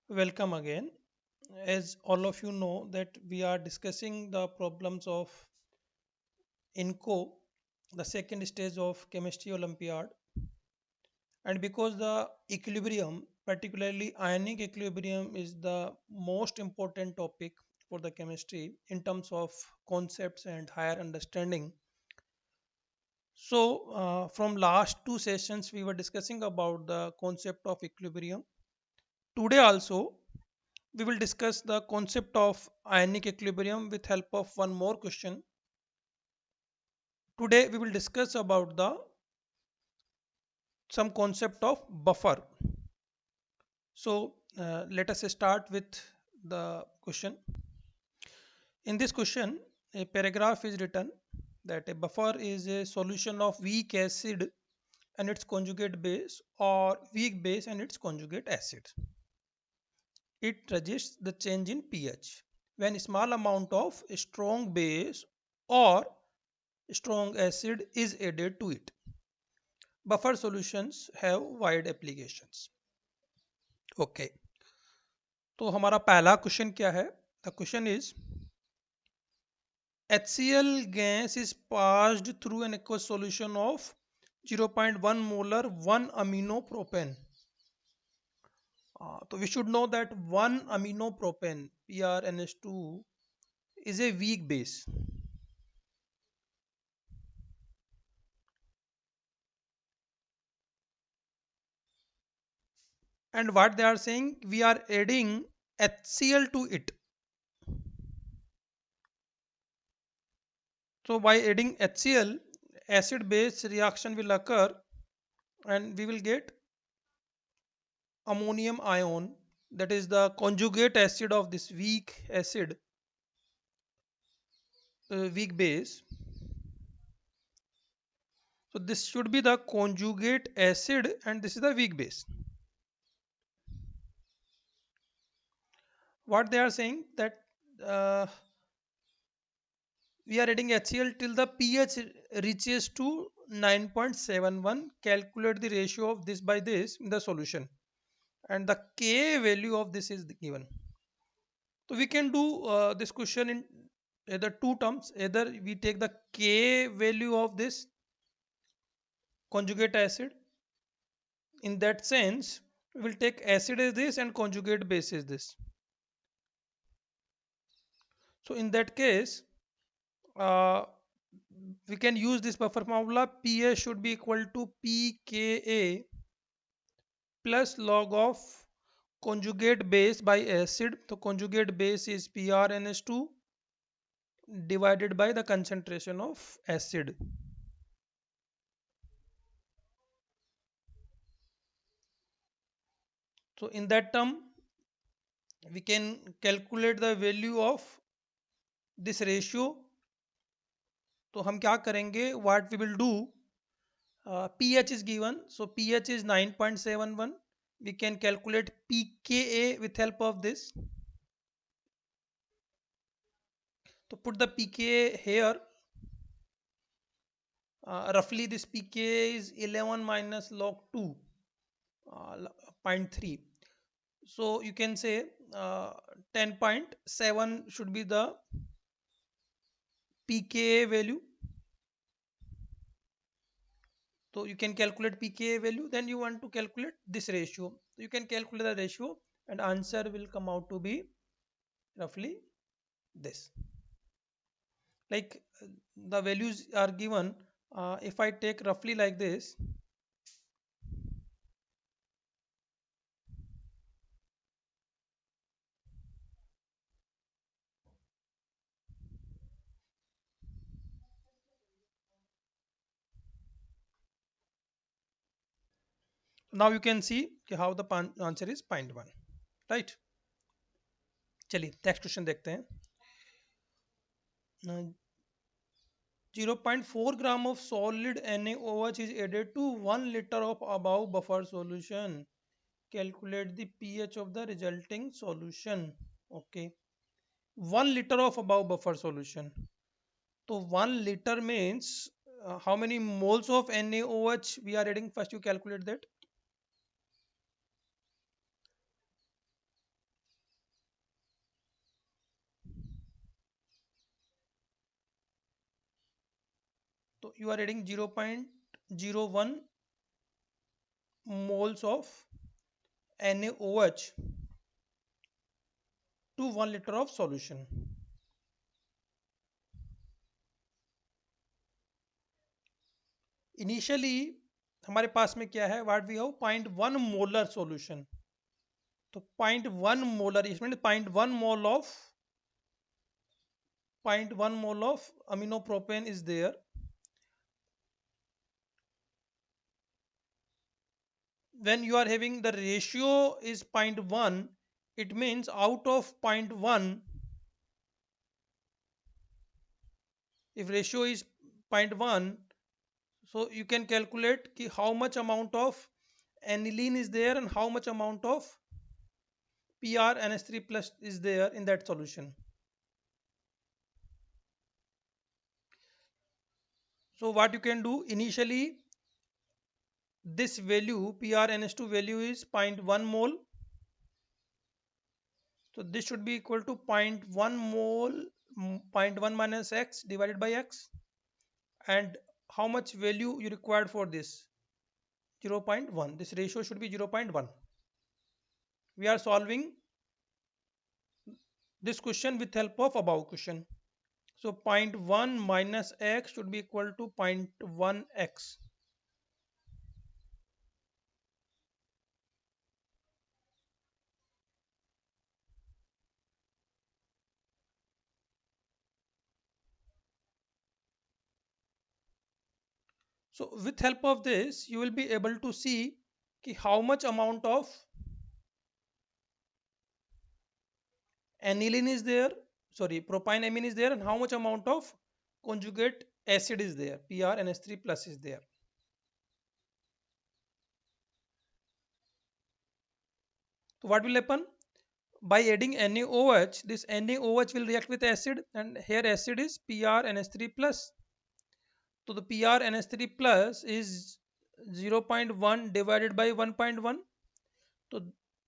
Welcome again. As all of you know that we are discussing the problems of INCO, the second stage of chemistry Olympiad, and because the equilibrium, particularly ionic equilibrium, is the most important topic for the chemistry in terms of concepts and higher understanding. So, from last two sessions, we were discussing about the concept of equilibrium. Today also, we will discuss the concept of ionic equilibrium with help of one more question. Today we will discuss about the some concept of buffer. So let us start with the question. In this question, a paragraph is written that a buffer is a solution of weak acid and its conjugate base or weak base and its conjugate acid. It registers the change in pH when a small amount of strong base or strong acid is added to it. Buffer solutions have wide applications. Okay, तो हमारा पहला question क्या है? The question is HCl gas is passed through an aqueous solution of 0.1 molar 1 amino propane. So we should know that 1 amino propane PRNH2 is a weak base. And what they are saying, we are adding HCl to it. So by adding HCl, acid base reaction will occur and we will get ammonium ion, that is the conjugate acid of this weak acid, weak base. So this should be the conjugate acid and this is the weak base. What they are saying that uh, we are adding HCl till the pH reaches to 9.71. Calculate the ratio of this by this in the solution, and the Ka value of this is given. So we can do this question in either two terms. Either we take the Ka value of this conjugate acid. In that sense, we will take acid as this and conjugate base is this. So in that case, uh, we can use this buffer formula. Pa should be equal to pKa plus log of conjugate base by acid. So conjugate base is PrNH2 divided by the concentration of acid. So in that term, we can calculate the value of this ratio. तो हम क्या करेंगे? What we will do? pH is given, so pH is 9.71. We can calculate pKa with help of this. So put the pKa here. Roughly this pKa is 11 minus log 2, uh, 0.3. So you can say 10.7 should be the pKa value. So you can calculate pKa value, then you want to calculate this ratio. You can calculate the ratio and answer will come out to be roughly this. Like the values are given. If I take roughly like this, now you can see how the answer is 0.1, right? चलिए next question देखते हैं. 0.4 gram of solid NaOH is added to 1 liter of above buffer solution. Calculate the pH of the resulting solution. Okay, 1 liter of above buffer solution. So 1 liter means how many moles of NaOH we are adding? First you calculate that. you are adding 0.01 moles of NaOH to 1 liter of solution. Initially हमारे पास में क्या है, what we have 0.1 molar solution. तो 0.1 molar इसमें 0.1 mole of 0.1 mole of amino propane is there. When you are having the ratio is 0.1, it means out of 0.1, if ratio is 0.1, so you can calculate ki how much amount of aniline is there and how much amount of PrNH3 plus is there in that solution. So what you can do, initially this value PrNH2 value is 0.1 mole. So this should be equal to 0.1 mole 0.1 minus x divided by x. And how much value you required for this? 0.1. This ratio should be 0.1. We are solving this question with help of above question. So 0.1 minus x should be equal to 0.1x. So with help of this, you will be able to see how much amount of aniline is there, sorry, propionamine is there, and how much amount of conjugate acid is there, PrNH3 plus is there. So what will happen? By adding NaOH, this NaOH will react with acid, and here acid is PrNH3 plus. So the PrNH3 plus is 0.1 divided by 1.1. So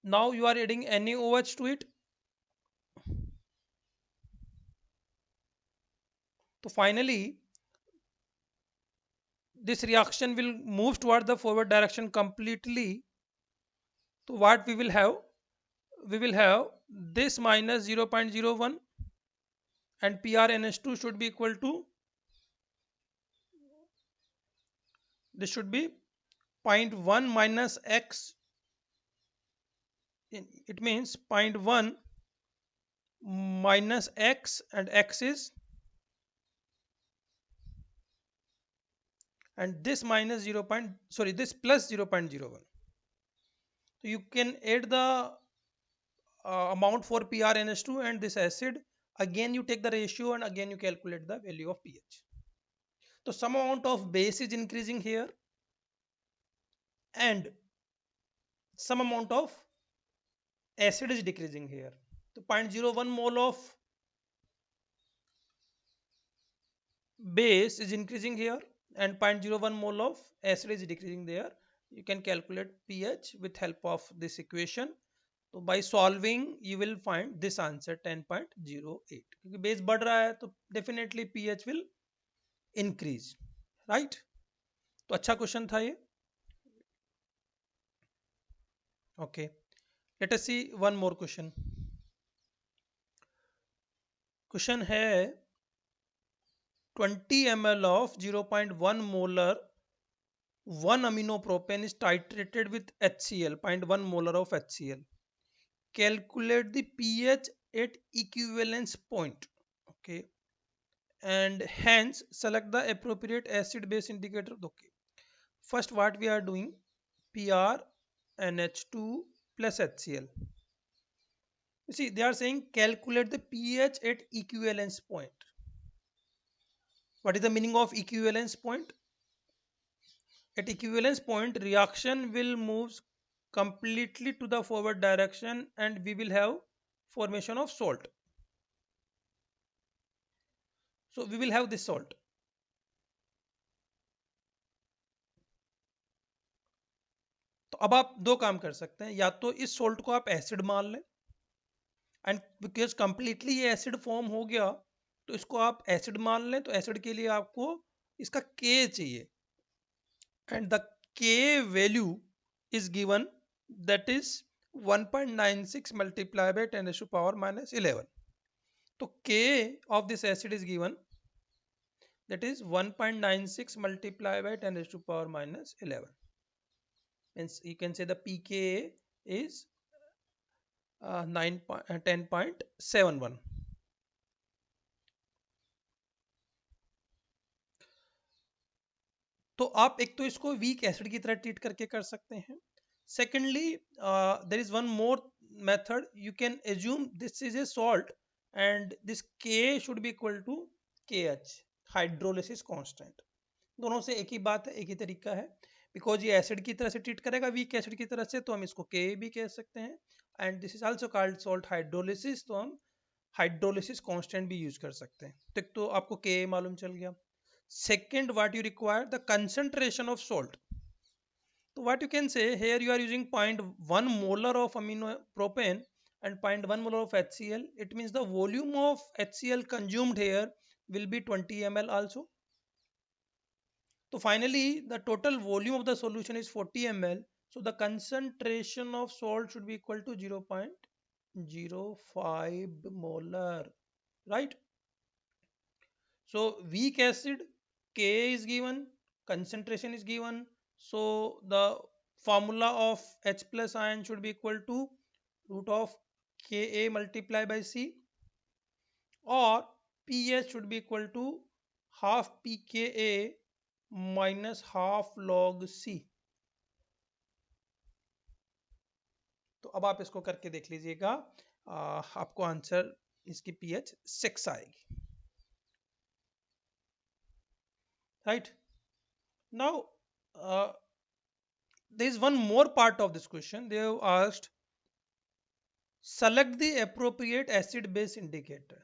now you are adding NaOH to it. So finally, this reaction will move toward the forward direction completely. So what we will have? We will have this minus 0.01 and PrNH2 should be equal to, this should be 0.1 minus x. It means 0.1 minus x, and x is, and this minus 0. This plus 0.01. So you can add the amount for PrNH2 and this acid. Again you take the ratio and again you calculate the value of pH. So some amount of base is increasing here and some amount of acid is decreasing here. So 0.01 mole of base is increasing here and 0.01 mole of acid is decreasing there. You can calculate pH with help of this equation. तो by solving you will find this answer 10.08. क्योंकि base बढ़ रहा है तो definitely pH will increase, right? तो अच्छा question था ये. Okay, let us see one more question. Question है 20 ml of 0.1 molar 1 amino propane is titrated with HCl, 0.1 molar of HCl. Calculate the pH at equivalence point. Okay, and hence select the appropriate acid base indicator. Okay, first what we are doing, PrNH2 plus HCl. You see, they are saying calculate the pH at equivalence point. What is the meaning of equivalence point? At equivalence point, reaction will move completely to the forward direction and we will have formation of salt. So we will have this salt. तो अब आप दो काम कर सकते हैं, या तो इस सॉल्ट को आप एसिड मान लें एंड बिकॉज कंप्लीटली ये एसिड फॉर्म हो गया तो इसको आप एसिड मान लें. तो एसिड के लिए आपको इसका K चाहिए, and the K value is given, that is 1.96 multiplied by 10 raised to power minus 11. So K of this acid is given, that is 1.96 multiplied by 10 raised to power minus 11. Means you can say the pKa is 10.71. तो आप एक तो इसको weak acid की तरह treat करके कर सकते हैं. Secondly there is one more method, you can assume this is a salt and this के शुड बी इक्वल टू के एच, हाइड्रोलिसिस कांस्टेंट. दोनों से एक ही बात है, एक ही तरीका है. बिकॉज ये एसिड की तरह से ट्रीट करेगा, वीक एसिड की तरह से, तो हम इसको के भी कह सकते हैं. And this is also called salt hydrolysis, तो हम हाइड्रोलिसिस कांस्टेंट भी यूज कर सकते हैं. तो आपको के मालूम चल गया. Second, what you require, the concentration of salt. So what you can say here, you are using 0.1 molar of amino propane and 0.1 molar of HCl. It means the volume of HCl consumed here will be 20 ml also. So finally the total volume of the solution is 40 ml. So the concentration of salt should be equal to 0.05 molar, right? So weak acid, Ka is given, concentration is given. So the formula of H plus ion should be equal to root of Ka multiplied by C, or pH should be equal to half pKa minus half log C. तो अब आप इसको करके देख लीजिएगा, आपको answer इसकी pH 6 आएगी. Right now, there is one more part of this question. They have asked, select the appropriate acid base indicator.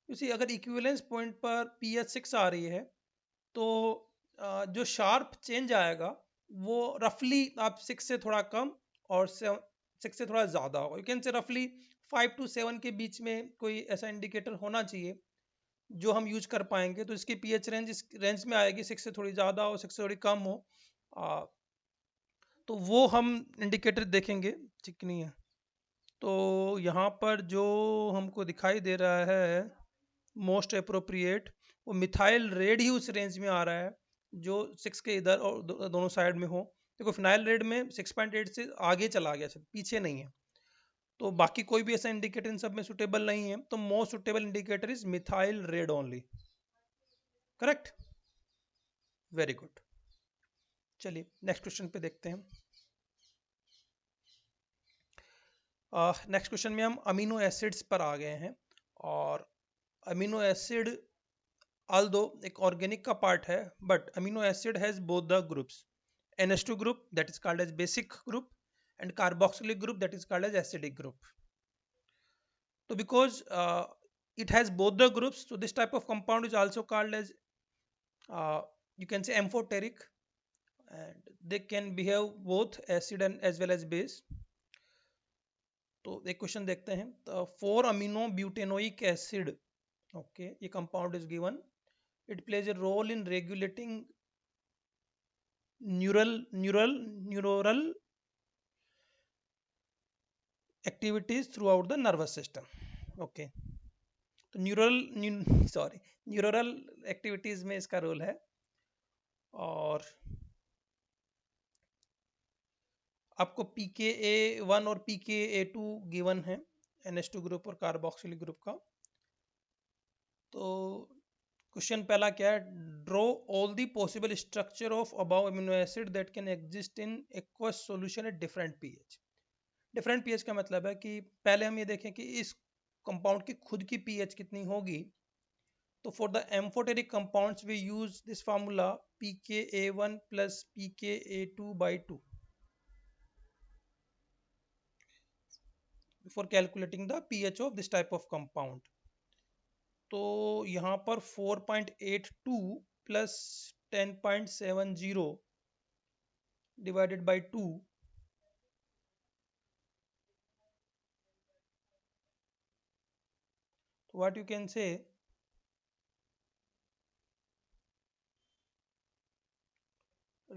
You see, अगर इक्विवेलेंस पॉइंट पर pH 6 आ रही है, तो जो शार्प चेंज आएगा वो रफली आप 6 से थोड़ा कम और 6 से थोड़ा ज़्यादा होगा. यू कैन से रफली 5 to 7 के बीच में कोई ऐसा इंडिकेटर होना चाहिए जो हम यूज कर पाएंगे. तो इसकी pH रेंज इस रेंज में आएगी, 6 से थोड़ी ज़्यादा हो, 6 से थोड़ी कम हो. तो वो हम इंडिकेटर देखेंगे, ठीक नहीं है. तो यहाँ पर जो हमको दिखाई दे रहा है मोस्ट अप्रोप्रिएट, वो मिथाइल रेड ही उस रेंज में आ रहा है जो 6 के इधर और दोनों साइड में हो. देखो फिनाइल रेड में 6.8 से आगे चला गया, पीछे नहीं है. तो बाकी कोई भी ऐसा इंडिकेटर इन सब में सुटेबल नहीं है. तो most suitable indicator is methyl red only. Correct, very good. चलिए नेक्स्ट क्वेश्चन पे देखते हैं. नेक्स्ट क्वेश्चन में हम अमीनो एसिड्स पर आ गए हैं. और अमीनो एसिड although एक ऑर्गेनिक का पार्ट है, but amino acid has both the groups, NH2 group that is called as basic group and carboxylic group that is called as acidic group. So because it has both the groups, so this type of compound is also called as you can say amphoteric, and they can behave both acid and as well as base. तो एक question देखते हैं. 4 amino butanoic acid, okay, ये compound is given. It plays a role in regulating neural activities throughout the nervous system. Okay, तो neural activities में इसका role है. और आपको pKa1 और pKa2 गिवन है, NH2 ग्रुप और कार्बोक्सिलिक ग्रुप का. तो क्वेश्चन पहला क्या है, draw all the possible structure of above amino acid that can exist in aqueous solution at different pH. Different pH का मतलब है कि पहले हम ये देखें कि इस कंपाउंड की खुद की पीएच कितनी होगी. तो for the amphoteric compounds we use this formula pKa1 plus pKa2 by 2 for calculating the pH of this type of compound. तो यहाँ पर 4.82 plus 10.70 divided by 2, what you can say,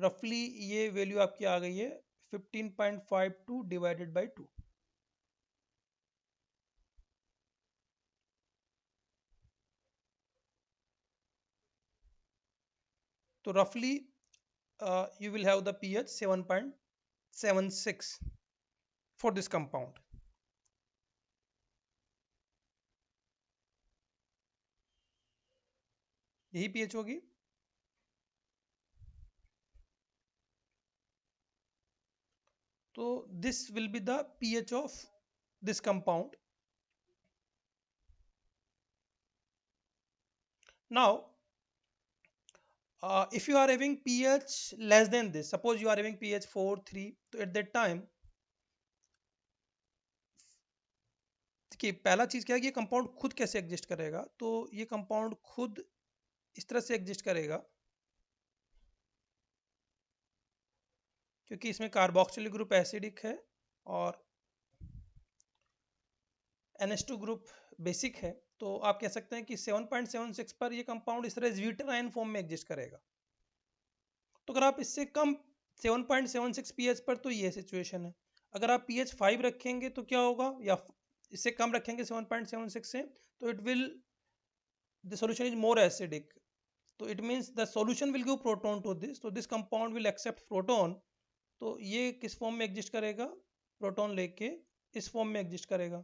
रफली ये वैल्यू आपकी आ गई है 15.52 डिवाइडेड बाई 2। तो रफली you will have the pH 7.76 for this compound. यही pH होगी। तो this will be the pH of this compound. Now if you are having pH less than this, suppose you are having pH 4 3, तो at that time देखिए पहला चीज क्या है कि ये कंपाउंड खुद कैसे एग्जिस्ट करेगा। तो ये कंपाउंड खुद इस तरह से एग्जिस्ट करेगा क्योंकि इसमें कार्बोक्सिल ग्रुप एसिडिक है और NH2 ग्रुप बेसिक है। तो आप कह सकते हैं कि 7.76 पर ये कंपाउंड इस तरह ज्यूटर आयन फॉर्म में एग्जिस्ट करेगा। तो अगर आप इससे कम 7.76 pH पर, तो ये सिचुएशन है। अगर आप pH 5 रखेंगे तो क्या होगा, या इससे कम रखेंगे 7.76 से, तो it will the solution is more acidic. तो it means the solution will give proton to this, तो this compound will accept proton. तो ये किस फॉर्म में एग्जिस्ट करेगा, प्रोटॉन लेके इस फॉर्म में एग्जिस्ट करेगा,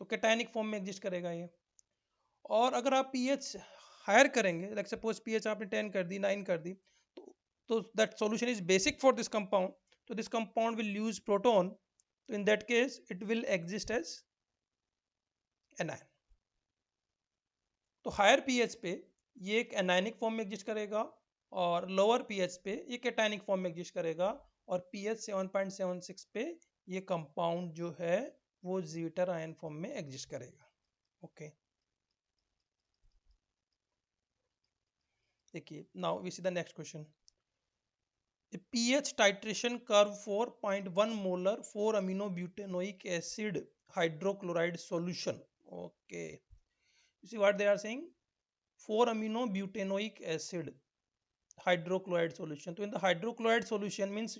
तो कैटायनिक फॉर्म में एग्जिस्ट करेगा ये। और अगर आप pH हायर करेंगे, लाइक सपोज pH आपने 10 कर दी, 9 कर दी, तो that solution is basic for this compound, तो this compound will use proton, तो in that case it will exist as anion. तो हायर pH पे ये एक एनायनिक फॉर्म में एग्जिस्ट करेगा और लोअर pH पे ये कैटायनिक फॉर्म में एग्जिस्ट करेगा, और pH 7.76 पे ये कंपाउंड जो है वो जीटर आयन फॉर्म में एग्जिस्ट करेगा। ओके, देखिए now we see the next question. A pH titration curve for 0.1 molar 4-amino-butanoic acid hydrochloride solution. Okay, you see what they are saying, 4-amino-butanoic acid hydrochloride solution. So in the hydrochloride solution means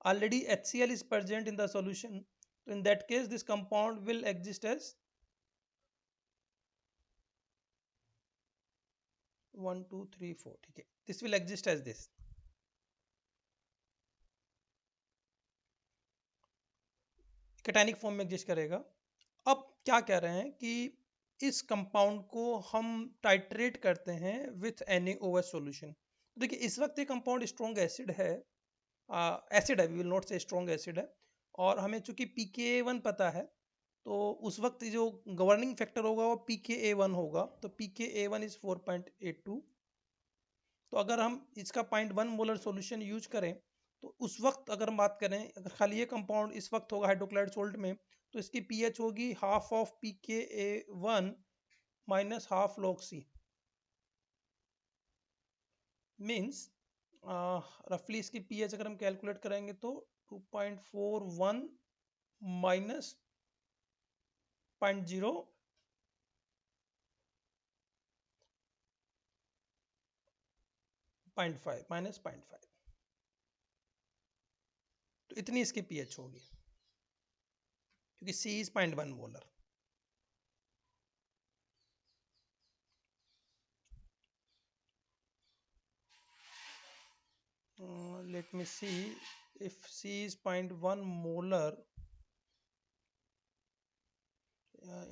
already HCl is present in the solution. So in that case this compound will exist as 1 2 3 4, ठीक है, this will exist as this। Cationic form में exist करेगा। अब क्या कह रहे हैं कि इस कंपाउंड को हम टाइट्रेट करते हैं विथ NaOH सॉल्यूशन। देखिए इस वक्त ये कंपाउंड स्ट्रॉन्ग एसिड है, एसिड है, वी विल नॉट से स्ट्रॉन्ग एसिड है, और हमें चूंकि pKa1 पता है, तो उस वक्त जो गवर्निंग फैक्टर होगा वो pKa1 होगा। तो pKa1 इज 4.82। तो अगर हम इसका 0.1 मोलर सॉल्यूशन यूज करें, तो उस वक्त अगर हम बात करें, अगर खाली ये कंपाउंड इस वक्त होगा हाइड्रोक्लोराइड सोल्ट में, तो इसकी pH होगी half of pKa1 minus half log C, means रफली इसकी pH अगर हम कैलकुलेट करेंगे तो 2.41 माइनस 0.0 0.5 माइनस 0.5, तो इतनी इसकी pH होगी क्योंकि C is 0.1 molar. Let me see, if C is 0.1 molar,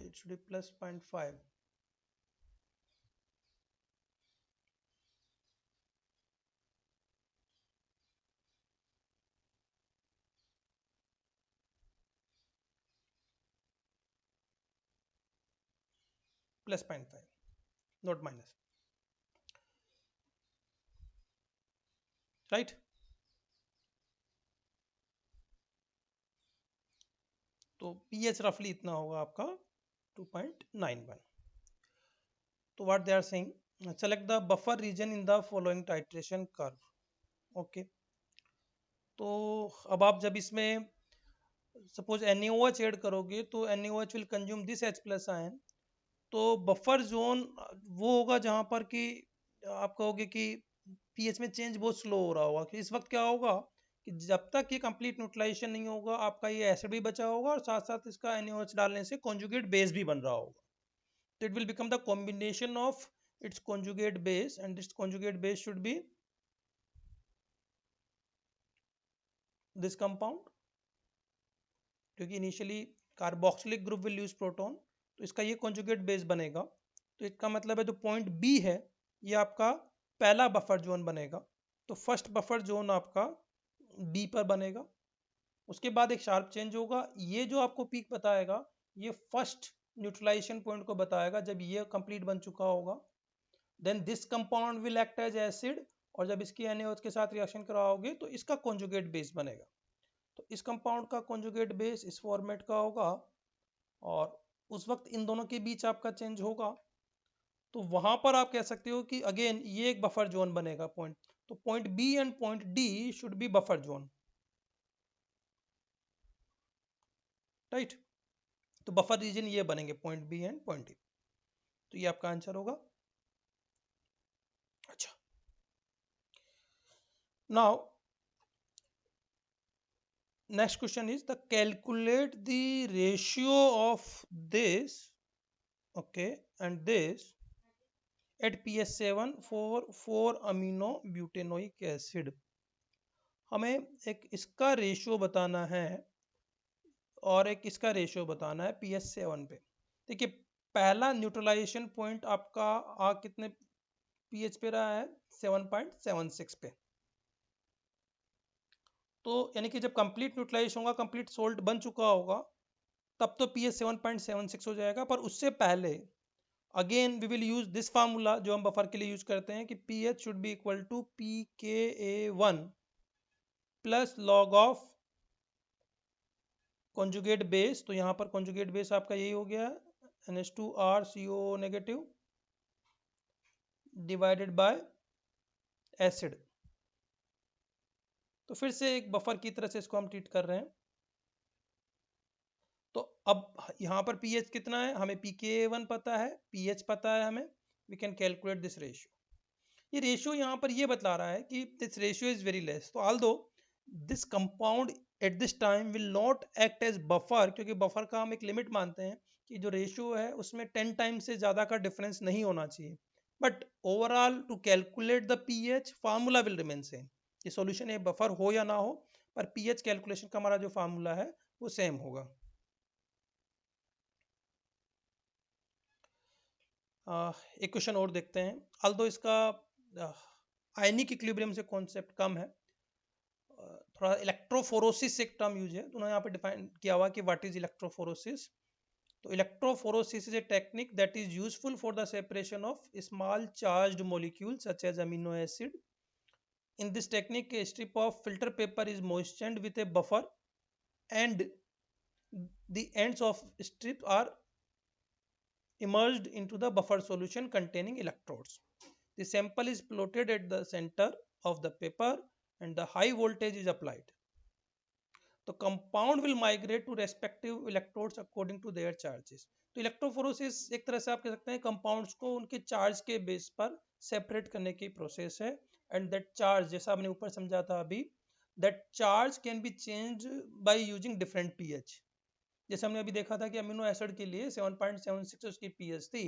it should be plus 0.5, plus 0.5 not minus, right? तो pH रफली इतना होगा आपका 2.91। तो what they are saying, select the buffer region in the following titration curve. Okay, तो अब आप जब इसमें सपोज NaOH ऐड करोगे तो NaOH will consume this H plus ion. तो बफर जोन वो होगा जहां पर कि आप कहोगे कि पीएच में चेंज बहुत स्लो हो रहा होगा कि इस वक्त क्या होगा कि जब तक ये कंप्लीट न्यूट्रलाइजेशन नहीं होगा आपका ये एसिड भी बचा होगा और साथ साथ इसका NaOH डालने से कॉन्जुगेट बेस भी बन रहा होगा. So it will become the combination of its conjugate base, and this conjugate base should be this compound, क्योंकि initially carboxylic group will use proton, तो इसका ये कॉन्जुगेट बेस बनेगा. तो इसका मतलब है जो पॉइंट बी है ये आपका पहला बफर जोन बनेगा. तो फर्स्ट बफर जोन आपका बी पर बनेगा. उसके बाद एक शार्प चेंज होगा. ये जो आपको पीक बताएगा ये फर्स्ट न्यूट्रलाइजेशन पॉइंट को बताएगा जब ये कंप्लीट बन चुका होगा. Then this compound will act as acid, और जब इसकी NaOH के साथ रिएक्शन कराओगे तो इसका कॉन्जुगेट बेस बनेगा. तो इस कंपाउंड का कॉन्जुगेट बेस इस फॉर्मेट का होगा और उस वक्त इन दोनों के बीच आपका चेंज होगा. तो वहां पर आप कह सकते हो कि अगेन ये एक बफर जोन बनेगा पॉइंट. तो point B and point D should be buffer zone, right. तो बफर रीजन ये बनेंगे point B and point D. तो ये आपका आंसर होगा. अच्छा, now next question is the calculate the ratio of this, okay, and this at pH 7 for 4-amino butanoic acid. हमें एक इसका रेशियो बताना है और एक इसका रेशियो बताना है pH 7 पे. देखिए पहला न्यूट्रलाइजेशन पॉइंट आपका कितने pH पे रहा है 7.76 पे. तो यानी कि जब कंप्लीट न्यूट्रलाइजेशन होगा, कंप्लीट सोल्ट बन चुका होगा, तब तो pH 7.76 हो जाएगा. पर उससे पहले again we will use this formula जो हम बफर के लिए यूज करते हैं कि pH should be equal to pKa1 plus log of conjugate base. तो यहाँ पर कॉन्जुगेट बेस आपका यही हो गया NH2RCO negative divided by acid. तो फिर से एक बफर की तरह से इसको हम ट्रीट कर रहे हैं. तो अब यहाँ पर pH कितना है, हमें pKa1 पता है, pH पता है हमें, we can calculate this ratio. ये रेशियो यहाँ पर ये बतला रहा है कि this ratio is very less. तो although this compound at this time will not act as buffer, क्योंकि बफर का हम एक लिमिट मानते हैं कि जो रेशियो है उसमें 10 टाइम से ज़्यादा का डिफरेंस नहीं होना चाहिए. But overall to calculate the pH formula will remain same. ये सॉल्यूशन है बफर हो या ना हो, पर pH कैलकुलेशन का हमारा जो फार्मूला है वो सेम होगा. एक क्वेश्चन और देखते हैं. ऑल्दो इसका आयनिक इक्विलिब्रियम से कॉन्सेप्ट कम है, थोड़ा इलेक्ट्रोफोरोसिस एक टर्म यूज है. तो उन्होंने यहाँ पे डिफाइन किया हुआ कि व्हाट इज इलेक्ट्रोफोरोसिस. तो electrophoresis is a technique that is useful for the separation of small charged molecule such as amino acid. In this technique, a strip of filter paper is moistened with a buffer and the ends of strip are immersed into the buffer solution containing electrodes. The sample is plotted at the center of the paper and the high voltage is applied. The compound will migrate to respective electrodes according to their charges. तो electrophoresis एक तरह से आप कह सकते हैं compounds को उनके चार्ज के बेस पर सेपरेट करने की प्रोसेस है. एंड दैट चार्ज, जैसा आपने ऊपर समझा था अभी, that charge can be change by using different pH. जैसे हमने अभी देखा था कि अमीनो एसिड के लिए 7.76 उसकी pH थी,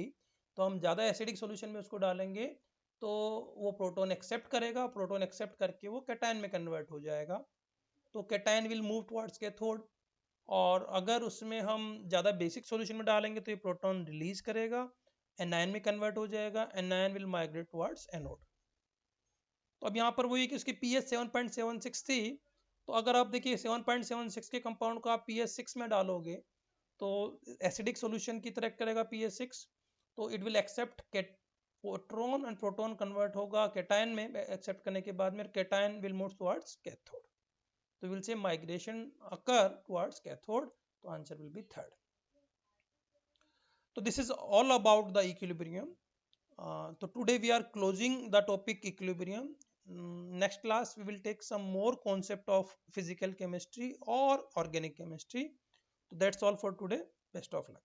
तो हम ज़्यादा एसिडिक सॉल्यूशन में उसको डालेंगे तो वो प्रोटॉन एक्सेप्ट करेगा, प्रोटॉन एक्सेप्ट करके वो कैटायन में कन्वर्ट हो जाएगा. तो cation will move towards cathode. और अगर उसमें हम ज़्यादा बेसिक सॉल्यूशन में डालेंगे तो ये प्रोटॉन रिलीज करेगा, एनायन में कन्वर्ट हो जाएगा, anion will migrate towards anode. तो अब यहाँ पर वही कि उसकी pH 7.76 थी. तो अगर आप देखिए 7.76 के कंपाउंड को आप pH 6 में डालोगे तो एसिडिक सॉल्यूशन की तरह करेगा pH 6. तो it will accept proton and proton convert होगा कैटायन में. एक्सेप्ट करने के बाद में cation will move towards cathode. तो will say migration occur towards cathode. तो आंसर विल बी थर्ड. तो this is all about the equilibrium. So today we are closing the topic equilibrium. Next class we will take some more concept of physical chemistry or organic chemistry. So that's all for today. Best of luck.